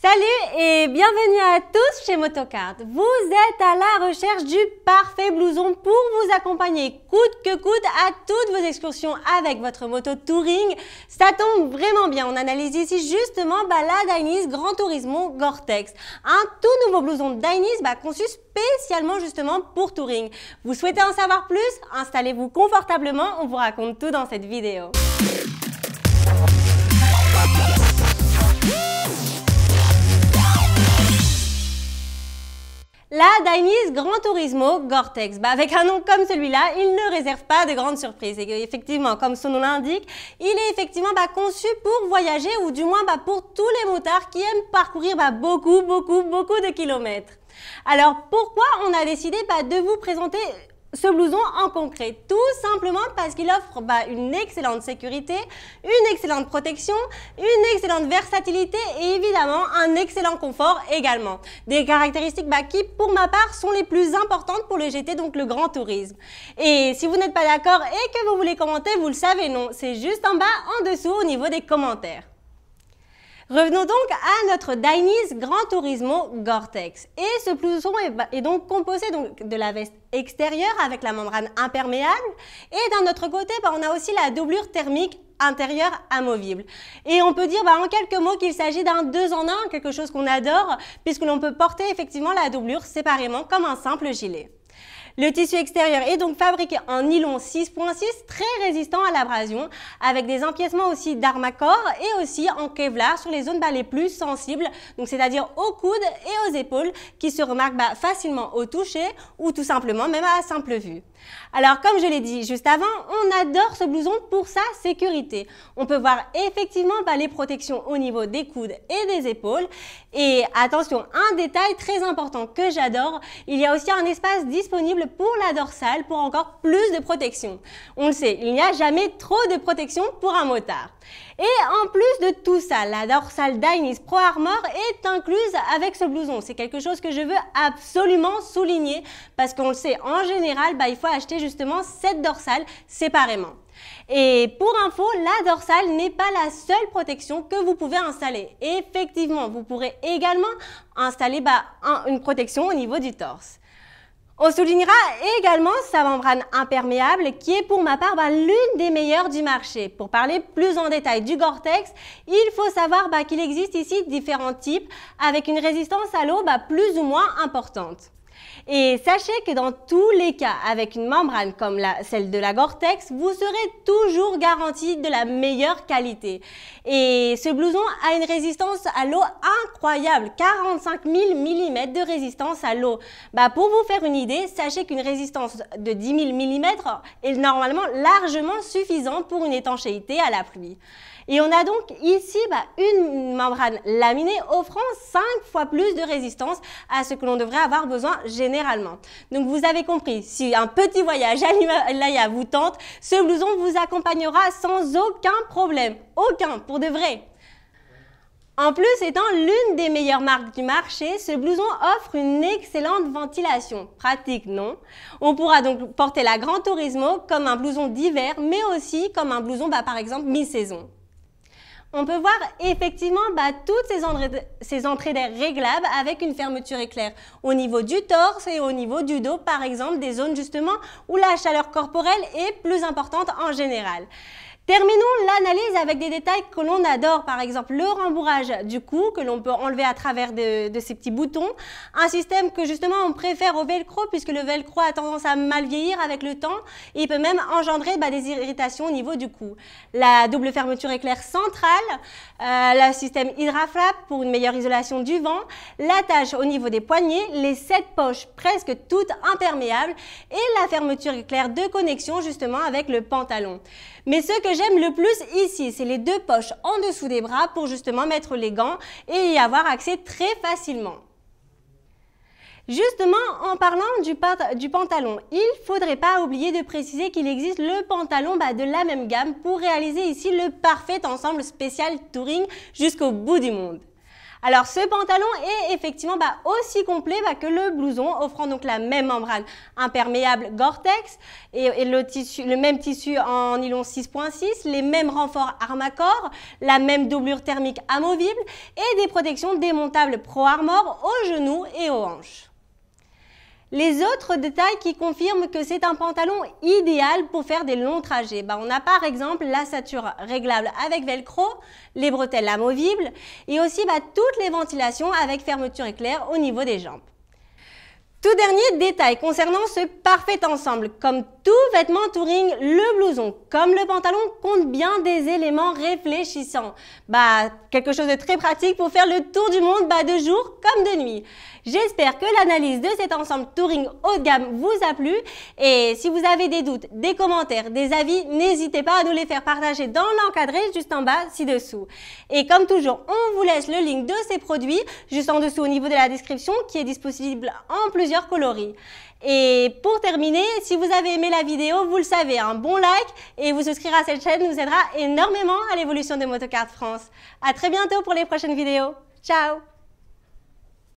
Salut et bienvenue à tous chez Motocard. Vous êtes à la recherche du parfait blouson pour vous accompagner coûte que coûte à toutes vos excursions avec votre moto touring. Ça tombe vraiment bien. On analyse ici justement la Dainese Gran Turismo Gore-Tex. Un tout nouveau blouson de Dainese conçu spécialement justement pour touring. Vous souhaitez en savoir plus? Installez-vous confortablement, on vous raconte tout dans cette vidéo. La Dainese Gran Turismo Gore-Tex, avec un nom comme celui-là, il ne réserve pas de grandes surprises. Et effectivement, comme son nom l'indique, il est effectivement conçu pour voyager ou du moins pour tous les motards qui aiment parcourir beaucoup de kilomètres. Alors pourquoi on a décidé de vous présenter ce blouson en concret? Tout simplement parce qu'il offre une excellente sécurité, une excellente protection, une excellente versatilité et évidemment un excellent confort également. Des caractéristiques qui pour ma part sont les plus importantes pour le GT, donc le grand tourisme. Et si vous n'êtes pas d'accord et que vous voulez commenter, vous le savez, non, c'est juste en bas en dessous au niveau des commentaires. Revenons donc à notre Dainese Gran Turismo Gore-Tex. Et ce blouson est donc composé de la veste extérieure avec la membrane imperméable. Et d'un autre côté, on a aussi la doublure thermique intérieure amovible. Et on peut dire en quelques mots qu'il s'agit d'un 2 en 1, quelque chose qu'on adore, puisque l'on peut porter effectivement la doublure séparément comme un simple gilet. Le tissu extérieur est donc fabriqué en nylon 6.6, très résistant à l'abrasion, avec des empiècements aussi d'Armacor et aussi en Kevlar sur les zones les plus sensibles, donc c'est-à-dire aux coudes et aux épaules, qui se remarquent facilement au toucher ou tout simplement même à simple vue. Alors comme je l'ai dit juste avant, on adore ce blouson pour sa sécurité. On peut voir effectivement les protections au niveau des coudes et des épaules. Et attention, un détail très important que j'adore, il y a aussi un espace disponible pour la dorsale pour encore plus de protection. On le sait, il n'y a jamais trop de protection pour un motard. Et en plus de tout ça, la dorsale Dainese Pro Armor est incluse avec ce blouson. C'est quelque chose que je veux absolument souligner parce qu'on le sait, en général, il faut acheter justement cette dorsale séparément. Et pour info, la dorsale n'est pas la seule protection que vous pouvez installer. Effectivement, vous pourrez également installer une protection au niveau du torse. On soulignera également sa membrane imperméable qui est pour ma part l'une des meilleures du marché. Pour parler plus en détail du Gore-Tex, il faut savoir qu'il existe ici différents types avec une résistance à l'eau plus ou moins importante. Et sachez que dans tous les cas, avec une membrane comme celle de la Gore-Tex, vous serez toujours garanti de la meilleure qualité. Et ce blouson a une résistance à l'eau incroyable, 45 000 mm de résistance à l'eau. Pour vous faire une idée, sachez qu'une résistance de 10 000 mm est normalement largement suffisante pour une étanchéité à la pluie. Et on a donc ici une membrane laminée offrant 5 fois plus de résistance à ce que l'on devrait avoir besoin généralement. Donc vous avez compris, si un petit voyage à l'Himalaya vous tente, ce blouson vous accompagnera sans aucun problème. Aucun, pour de vrai. En plus, étant l'une des meilleures marques du marché, ce blouson offre une excellente ventilation. Pratique, non? On pourra donc porter la Gran Turismo comme un blouson d'hiver, mais aussi comme un blouson, par exemple, mi-saison. On peut voir effectivement toutes ces entrées d'air réglables avec une fermeture éclair au niveau du torse et au niveau du dos, par exemple, des zones justement où la chaleur corporelle est plus importante en général. Terminons l'analyse avec des détails que l'on adore, par exemple le rembourrage du cou que l'on peut enlever à travers de ces petits boutons. Un système que justement on préfère au velcro puisque le velcro a tendance à mal vieillir avec le temps et il peut même engendrer des irritations au niveau du cou. La double fermeture éclair centrale, le système HydraFlap pour une meilleure isolation du vent, l'attache au niveau des poignets, les 7 poches presque toutes imperméables et la fermeture éclair de connexion justement avec le pantalon. Mais ce que j'aime le plus ici, c'est les 2 poches en dessous des bras pour justement mettre les gants et y avoir accès très facilement. Justement, en parlant du pantalon, il ne faudrait pas oublier de préciser qu'il existe le pantalon de la même gamme pour réaliser ici le parfait ensemble spécial touring jusqu'au bout du monde. Alors ce pantalon est effectivement aussi complet que le blouson, offrant donc la même membrane imperméable Gore-Tex et le même tissu en nylon 6.6, les mêmes renforts Armacor, la même doublure thermique amovible et des protections démontables Pro Armor aux genoux et aux hanches. Les autres détails qui confirment que c'est un pantalon idéal pour faire des longs trajets. On a par exemple la ceinture réglable avec velcro, les bretelles amovibles et aussi toutes les ventilations avec fermeture éclair au niveau des jambes. Tout dernier détail concernant ce parfait ensemble, comme tout vêtement touring, le blouson comme le pantalon compte bien des éléments réfléchissants. Quelque chose de très pratique pour faire le tour du monde de jour comme de nuit. J'espère que l'analyse de cet ensemble touring haut de gamme vous a plu et si vous avez des doutes, des commentaires, des avis, n'hésitez pas à nous les faire partager dans l'encadré juste en bas ci-dessous. Et comme toujours, on vous laisse le link de ces produits juste en dessous au niveau de la description qui est disponible en plusieurs coloris. Et pour terminer, si vous avez aimé la vidéo, vous le savez, un bon like et vous souscrire à cette chaîne nous aidera énormément à l'évolution de Motocar France. À très bientôt pour les prochaines vidéos. Ciao!